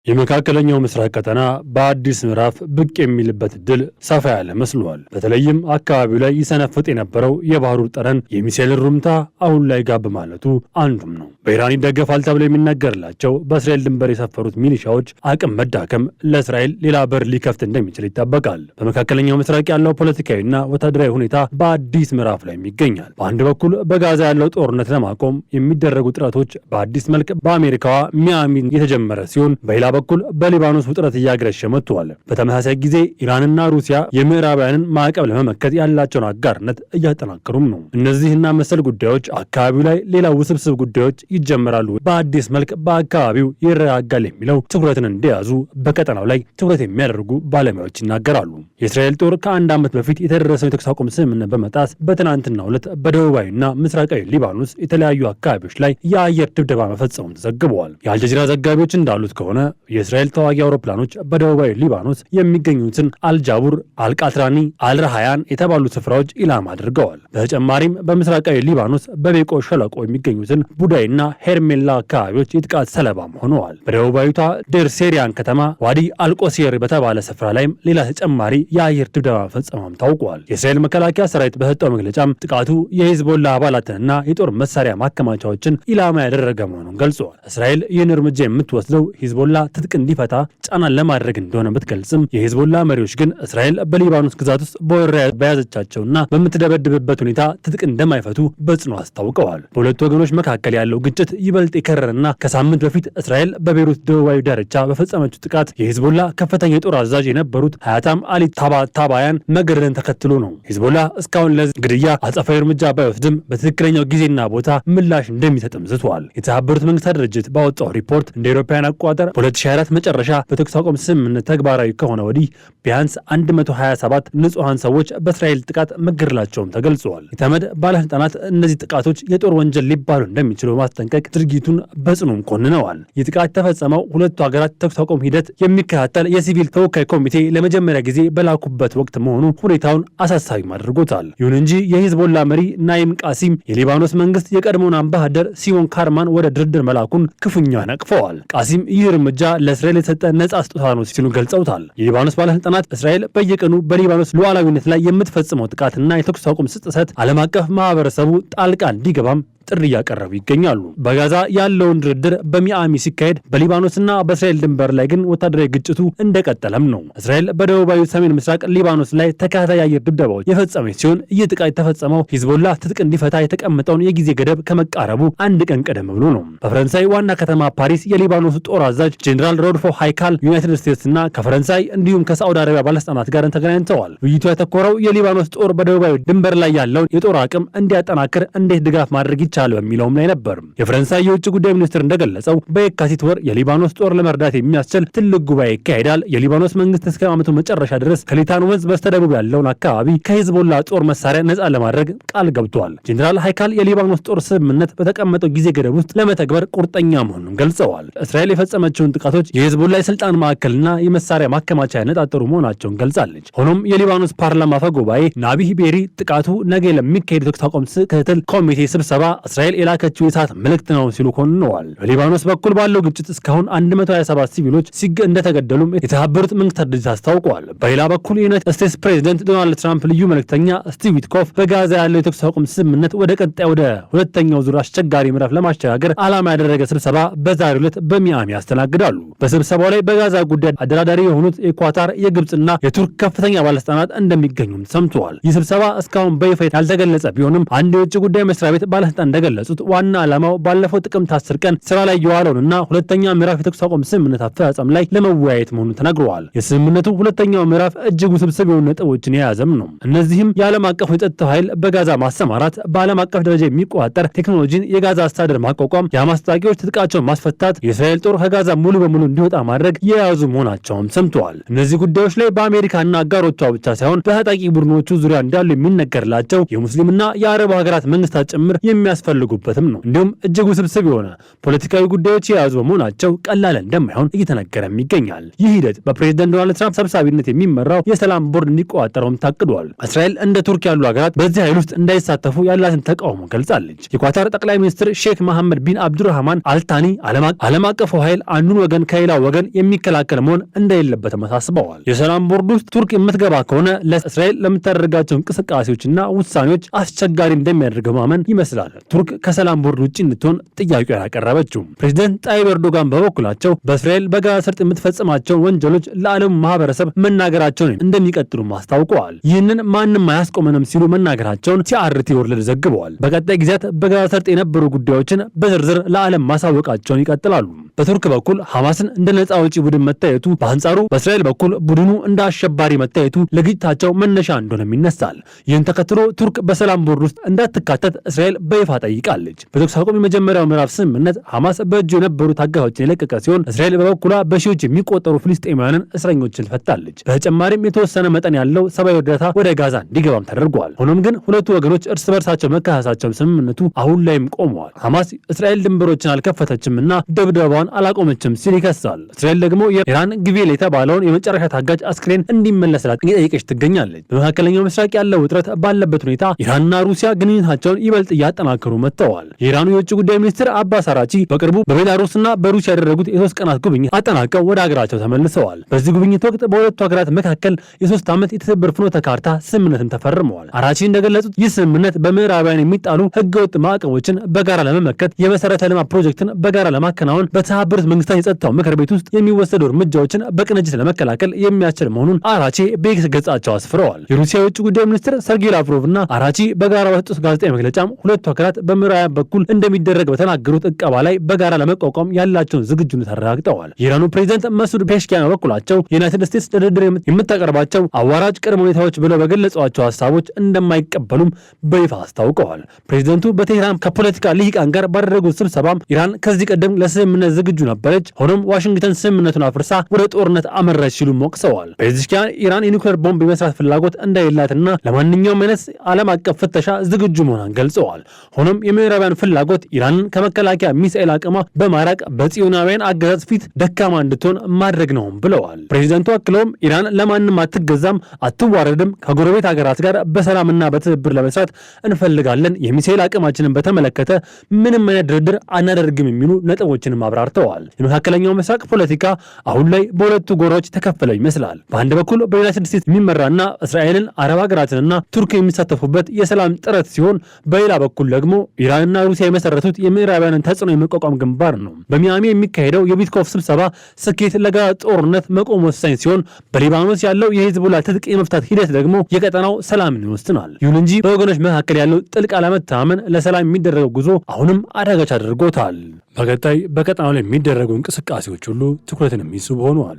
የመካከለኛው ምስራቅ ቀጠና በአዲስ ምዕራፍ ብቅ የሚልበት እድል ሰፋ ያለ መስሏል። በተለይም አካባቢው ላይ ይሰነፍጥ የነበረው የባህሩ ጠረን የሚሳኤል ሩምታ አሁን ላይ ጋብ ማለቱ አንዱም ነው። በኢራን ይደገፋል ተብሎ የሚነገርላቸው በእስራኤል ድንበር የሰፈሩት ሚሊሻዎች አቅም መዳከም ለእስራኤል ሌላ በር ሊከፍት እንደሚችል ይጠበቃል። በመካከለኛው ምስራቅ ያለው ፖለቲካዊና ወታደራዊ ሁኔታ በአዲስ ምዕራፍ ላይ ይገኛል። በአንድ በኩል በጋዛ ያለው ጦርነት ለማቆም የሚደረጉ ጥረቶች በአዲስ መልክ በአሜሪካዋ ሚያሚ የተጀመረ ሲሆን በሌላ በኩል በሊባኖስ ውጥረት እያገረሸ መጥቷል። በተመሳሳይ ጊዜ ኢራንና ሩሲያ የምዕራባውያንን ማዕቀብ ለመመከት ያላቸውን አጋርነት እያጠናከሩም ነው። እነዚህና መሰል ጉዳዮች አካባቢው ላይ ሌላ ውስብስብ ጉዳዮች ይጀምራሉ። በአዲስ መልክ በአካባቢው ይረጋጋል የሚለው ትኩረትን እንደያዙ በቀጠናው ላይ ትኩረት የሚያደርጉ ባለሙያዎች ይናገራሉ። የእስራኤል ጦር ከአንድ ዓመት በፊት የተደረሰው የተኩስ አቁም ስምምነት በመጣስ በትናንትናው ዕለት በደቡባዊና ምስራቃዊ ሊባኖስ የተለያዩ አካባቢዎች ላይ የአየር ድብደባ መፈጸሙን ተዘግበዋል። የአልጀዚራ ዘጋቢዎች እንዳሉት ከሆነ የእስራኤል ተዋጊ አውሮፕላኖች በደቡባዊ ሊባኖስ የሚገኙትን አልጃቡር፣ አልቃትራኒ፣ አልረሃያን የተባሉ ስፍራዎች ኢላማ አድርገዋል። በተጨማሪም በምስራቃዊ ሊባኖስ በቤቆ ሸለቆ የሚገኙትን ቡዳይና ሄርሜላ አካባቢዎች የጥቃት ሰለባም ሆነዋል። በደቡባዊቷ ዴር ሴሪያን ከተማ ዋዲ አልቆሴር በተባለ ስፍራ ላይም ሌላ ተጨማሪ የአየር ድብደባ መፈጸሙም ታውቋል። የእስራኤል መከላከያ ሰራዊት በሰጠው መግለጫም ጥቃቱ የሂዝቦላ አባላትንና የጦር መሳሪያ ማከማቻዎችን ኢላማ ያደረገ መሆኑን ገልጿል። እስራኤል ይህን እርምጃ የምትወስደው ሂዝቦላ ትጥቅ እንዲፈታ ጫናን ለማድረግ እንደሆነ ብትገልጽም የሂዝቦላ መሪዎች ግን እስራኤል በሊባኖስ ግዛት ውስጥ በወረራ በያዘቻቸውና በምትደበድብበት ሁኔታ ትጥቅ እንደማይፈቱ በጽኑ አስታውቀዋል። በሁለቱ ወገኖች መካከል ያለው ግጭት ይበልጥ የከረረና ከሳምንት በፊት እስራኤል በቤሩት ደቡባዊ ዳርቻ በፈጸመችው ጥቃት የሂዝቦላ ከፍተኛ የጦር አዛዥ የነበሩት ሀያታም አሊ ታባያን መገደልን ተከትሎ ነው። ሂዝቦላ እስካሁን ለዚህ ግድያ አጸፋዊ እርምጃ ባይወስድም በትክክለኛው ጊዜና ቦታ ምላሽ እንደሚሰጥም ዝቷል። የተባበሩት መንግስታት ድርጅት ባወጣው ሪፖርት እንደ አውሮፓውያን አቆጣጠር 2024 መጨረሻ በተኩስ አቁም ስምምነት ተግባራዊ ከሆነ ወዲህ ቢያንስ 127 ንጹሃን ሰዎች በእስራኤል ጥቃት መገደላቸውም ተገልጸዋል። የተመድ ባለስልጣናት እነዚህ ጥቃቶች የጦር ወንጀል ሊባሉ እንደሚችሉ ማስጠንቀቅ ድርጊቱን በጽኑም ኮንነዋል። ይህ ጥቃት ተፈጸመው ሁለቱ ሀገራት ተኩስ አቁም ሂደት የሚከታተል የሲቪል ተወካይ ኮሚቴ ለመጀመሪያ ጊዜ በላኩበት ወቅት መሆኑ ሁኔታውን አሳሳቢም አድርጎታል። ይሁን እንጂ የሂዝቦላ መሪ ናይም ቃሲም የሊባኖስ መንግስት የቀድሞውን አምባሳደር ሲሞን ካርማን ወደ ድርድር መላኩን ክፉኛ ነቅፈዋል። ቃሲም ይህ እርምጃ ለእስራኤል የተሰጠ ነጻ ስጦታ ነው ሲሉ ገልጸውታል። የሊባኖስ ባለስልጣናት እስራኤል በየቀኑ በሊባኖስ ሉዓላዊነት ላይ የምትፈጽመው ጥቃትና የተኩስ አቁም ጥሰት ዓለም አቀፍ ማህበረሰቡ ጣልቃ እንዲገባም ጥሪ እያቀረቡ ይገኛሉ። በጋዛ ያለውን ድርድር በሚያሚ ሲካሄድ በሊባኖስና በእስራኤል ድንበር ላይ ግን ወታደራዊ ግጭቱ እንደቀጠለም ነው። እስራኤል በደቡባዊ ሰሜን ምስራቅ ሊባኖስ ላይ ተከታታይ አየር ድብደባዎች የፈጸመች ሲሆን ይህ ጥቃት የተፈጸመው ሂዝቦላ ትጥቅ እንዲፈታ የተቀመጠውን የጊዜ ገደብ ከመቃረቡ አንድ ቀን ቀደም ብሎ ነው። በፈረንሳይ ዋና ከተማ ፓሪስ የሊባኖስ ጦር አዛዥ ጄኔራል ሮድፎ ሃይካል ዩናይትድ ስቴትስና ከፈረንሳይ እንዲሁም ከሳዑዲ አረቢያ ባለስልጣናት ጋር ተገናኝተዋል። ውይይቱ ያተኮረው የሊባኖስ ጦር በደቡባዊ ድንበር ላይ ያለውን የጦር አቅም እንዲያጠናክር እንዴት ድጋፍ ማድረግ ይቻላል በሚለውም ላይ ነበር። የፈረንሳይ የውጭ ጉዳይ ሚኒስትር እንደገለጸው በየካቲት ወር የሊባኖስ ጦር ለመርዳት የሚያስችል ትልቅ ጉባኤ ይካሄዳል። የሊባኖስ መንግስት እስከ ዓመቱ መጨረሻ ድረስ ከሊታን ወንዝ በስተደቡብ ያለውን አካባቢ ከሂዝቦላ ጦር መሳሪያ ነጻ ለማድረግ ቃል ገብቷል። ጄኔራል ሃይካል የሊባኖስ ጦር ስምምነት በተቀመጠው ጊዜ ገደብ ውስጥ ለመተግበር ቁርጠኛ መሆኑን ገልጸዋል። እስራኤል የፈጸመችውን ጥቃቶች የሂዝቦላ የስልጣን ማዕከልና የመሳሪያ ማከማቻ ያነጣጠሩ መሆናቸውን ገልጻለች። ሆኖም የሊባኖስ ፓርላማ አፈ ጉባኤ ናቢህ ቤሪ ጥቃቱ ነገ ለሚካሄድ የተኩስ አቁም ክትትል ኮሚቴ ስብሰባ እስራኤል የላከችው የእሳት መልእክት ነው ሲሉ ኮንነዋል። በሊባኖስ በኩል ባለው ግጭት እስካሁን 127 ሲቪሎች እንደተገደሉም የተባበሩት መንግስታት ድርጅት አስታውቀዋል። በሌላ በኩል የዩናይትድ ስቴትስ ፕሬዚደንት ዶናልድ ትራምፕ ልዩ መልእክተኛ ስቲቭ ዊትኮፍ በጋዛ ያለው የተኩስ አቁም ስምምነት ወደ ቀጣይ ወደ ሁለተኛው ዙር አስቸጋሪ ምዕራፍ ለማሸጋገር ዓላማ ያደረገ ስብሰባ በዛሬው ዕለት በሚያሚ ያስተናግዳሉ። በስብሰባው ላይ በጋዛ ጉዳይ አደራዳሪ የሆኑት የኳታር የግብፅና የቱርክ ከፍተኛ ባለስልጣናት እንደሚገኙም ሰምተዋል። ይህ ስብሰባ እስካሁን በይፋ ያልተገለጸ ቢሆንም አንድ የውጭ ጉዳይ መስሪያ ቤት ባለስልጣን እንደገለጹት ዋና ዓላማው ባለፈው ጥቅምት 10 ቀን ስራ ላይ የዋለውንና ሁለተኛ ምዕራፍ የተኩስ አቁም ስምምነት አፈጻጸም ላይ ለመወያየት መሆኑን ተናግረዋል። የስምምነቱ ሁለተኛው ምዕራፍ እጅግ ውስብስብ የሆኑ ነጥቦችን የያዘም ነው። እነዚህም የዓለም አቀፍ የጸጥታ ኃይል በጋዛ ማሰማራት፣ በዓለም አቀፍ ደረጃ የሚቆጣጠር ቴክኖሎጂን፣ የጋዛ አስተዳደር ማቋቋም፣ የሐማስ ታጣቂዎች ትጥቃቸውን ማስፈታት፣ የእስራኤል ጦር ከጋዛ ሙሉ በሙሉ እንዲወጣ ማድረግ የያዙ መሆናቸውም ሰምተዋል። እነዚህ ጉዳዮች ላይ በአሜሪካና አጋሮቿ ብቻ ሳይሆን በታጣቂ ቡድኖቹ ዙሪያ እንዳሉ የሚነገርላቸው የሙስሊምና የአረብ ሀገራት መንግስታት ጭምር የሚያስፈልጉበትም ነው። እንዲሁም እጅግ ውስብስብ የሆነ ፖለቲካዊ ጉዳዮች የያዙ በመሆናቸው ቀላል እንደማይሆን እየተነገረም ይገኛል። ይህ ሂደት በፕሬዝዳንት ዶናልድ ትራምፕ ሰብሳቢነት የሚመራው የሰላም ቦርድ እንዲቆጣጠረውም ታቅዷል። እስራኤል እንደ ቱርክ ያሉ ሀገራት በዚህ ኃይል ውስጥ እንዳይሳተፉ ያላትን ተቃውሞ ገልጻለች። የኳታር ጠቅላይ ሚኒስትር ሼክ መሐመድ ቢን አብዱራህማን አልታኒ ዓለም አቀፉ ኃይል አንዱን ወገን ወገን ከሌላው ወገን የሚከላከል መሆን እንደሌለበትም አሳስበዋል። የሰላም ቦርድ ውስጥ ቱርክ የምትገባ ከሆነ ለእስራኤል ለምታደርጋቸው እንቅስቃሴዎችና ውሳኔዎች አስቸጋሪ እንደሚያደርገው ማመን ይመስላል ቱርክ ከሰላም ቦርድ ውጭ እንድትሆን ጥያቄውን ያቀረበችው። ፕሬዚደንት ጣይብ ኤርዶጋን በበኩላቸው በእስራኤል በጋዛ ሰርጥ የምትፈጽማቸውን ወንጀሎች ለዓለሙ ማህበረሰብ መናገራቸውን እንደሚቀጥሉ አስታውቀዋል። ይህንን ማንም አያስቆመንም ሲሉ መናገራቸውን ሲአርቲ ወርልድ ዘግበዋል። በቀጣይ ጊዜያት በጋዛ ሰርጥ የነበሩ ጉዳዮችን በዝርዝር ለዓለም ማሳወቃቸውን ይቀጥላሉ። በቱርክ በኩል ሐማስን እንደ ነጻ አውጪ ቡድን መታየቱ፣ በአንጻሩ በእስራኤል በኩል ቡድኑ እንደ አሸባሪ መታየቱ ለግጭታቸው መነሻ እንደሆነም ይነሳል። ይህን ተከትሎ ቱርክ በሰላም ቦርድ ውስጥ እንዳትካተት እስራኤል በይፋ ጠይቃለች። በተኩስ አቁም የመጀመሪያው ምዕራፍ ስምምነት ሐማስ በእጁ የነበሩ ታጋዮችን የለቀቀ ሲሆን እስራኤል በበኩሏ በሺዎች የሚቆጠሩ ፍልስጤማውያንን እስረኞችን ፈታለች። በተጨማሪም የተወሰነ መጠን ያለው ሰብአዊ እርዳታ ወደ ጋዛ እንዲገባም ተደርጓል። ሆኖም ግን ሁለቱ ወገኖች እርስ በርሳቸው መካሰሳቸው ስምምነቱ አሁን ላይም ቆመዋል። ሐማስ እስራኤል ድንበሮችን አልከፈተችም እና ደብደባዋን አላቆመችም ሲል ይከሳል። እስራኤል ደግሞ የኢራን ግቪል የተባለውን የመጨረሻ ታጋጅ አስክሬን እንዲመለስላት እየጠየቀች ትገኛለች። በመካከለኛው ምስራቅ ያለው ውጥረት ባለበት ሁኔታ ኢራንና ሩሲያ ግንኙነታቸውን ይበልጥ እያጠናከሩ መጥተዋል። የኢራኑ የውጭ ጉዳይ ሚኒስትር አባስ አራቺ በቅርቡ በቤላሩስና በሩሲያ ያደረጉት የ3 ቀናት ጉብኝት አጠናቀው ወደ ሀገራቸው ተመልሰዋል። በዚህ ጉብኝት ወቅት በሁለቱ ሀገራት መካከል የ3 ዓመት የትብብር ፍኖተ ካርታ ስምምነትን ተፈርመዋል። አራቺ እንደገለጹት ይህ ስምምነት በምዕራባውያን የሚጣሉ ህገወጥ ማዕቀቦችን በጋራ ለመመከት፣ የመሰረተ ልማት ፕሮጀክትን በጋራ ለማከናወን፣ በተባበሩት መንግስታት የጸጥታው ምክር ቤት ውስጥ የሚወሰዱ እርምጃዎችን በቅንጅት ለመከላከል የሚያስችል መሆኑን አራቺ በኤክስ ገጻቸው አስፍረዋል። የሩሲያ የውጭ ጉዳይ ሚኒስትር ሰርጌይ ላቭሮቭ እና አራቺ በጋራ በሰጡት ጋዜጣዊ መግለጫም ሁለቱ ሀገራት በምዕራባውያን በኩል እንደሚደረግ በተናገሩት እቀባ ላይ በጋራ ለመቋቋም ያላቸውን ዝግጁነት አረጋግጠዋል። የኢራኑ ፕሬዚዳንት መሱድ ፔሽኪያን በበኩላቸው የዩናይትድ ስቴትስ ለድርድር የምታቀርባቸው አዋራጭ ቅድመ ሁኔታዎች ብለው በገለጿቸው ሀሳቦች እንደማይቀበሉም በይፋ አስታውቀዋል። ፕሬዚደንቱ በቴህራን ከፖለቲካ ልሂቃን ጋር ባደረጉት ስብሰባም ኢራን ከዚህ ቀደም ለስምምነት ዝግጁ ነበረች፣ ሆኖም ዋሽንግተን ስምምነቱን አፍርሳ ወደ ጦርነት አመራች ሲሉ ወቅሰዋል። ፔሽኪያን ኢራን የኒውክሌር ቦምብ የመስራት ፍላጎት እንደሌላትና ለማንኛውም አይነት ዓለም አቀፍ ፍተሻ ዝግጁ መሆኗን ገልጸዋል። ሆኖም የምዕራባውያን ፍላጎት ኢራንን ከመከላከያ ሚሳኤል አቅሟ በማራቅ በጽዮናውያን አገዛዝ ፊት ደካማ እንድትሆን ማድረግ ነው ብለዋል። ፕሬዚደንቱ አክለውም ኢራን ለማንም አትገዛም፣ አትዋረድም፣ ከጎረቤት ሀገራት ጋር በሰላምና በትብብር ለመስራት እንፈልጋለን፣ የሚሳኤል አቅማችንን በተመለከተ ምንም አይነት ድርድር አናደርግም የሚሉ ነጥቦችንም አብራርተዋል። የመካከለኛው ምስራቅ ፖለቲካ አሁን ላይ በሁለቱ ጎራዎች ተከፈለ ይመስላል። በአንድ በኩል በዩናይትድ ስቴትስ የሚመራና እስራኤልን፣ አረብ ሀገራትንና ቱርክ የሚሳተፉበት የሰላም ጥረት ሲሆን፣ በሌላ በኩል ደግሞ ኢራንና ሩሲያ የመሰረቱት የምዕራባውያንን ተጽዕኖ የመቋቋም ግንባር ነው። በሚያሚ የሚካሄደው የቢትኮፍ ስብሰባ ስኬት ለጋራ ጦርነት መቆም ወሳኝ ሲሆን፣ በሊባኖስ ያለው የሂዝቦላ ትጥቅ የመፍታት ሂደት ደግሞ የቀጠናው ሰላምን ይወስናል። ይሁን እንጂ በወገኖች መካከል ያለው ጥልቅ አለመተማመን ለሰላም የሚደረገው ጉዞ አሁንም አዳጋች አድርጎታል። በቀጣይ በቀጠናው ላይ የሚደረጉ እንቅስቃሴዎች ሁሉ ትኩረትን የሚስቡ ሆነዋል።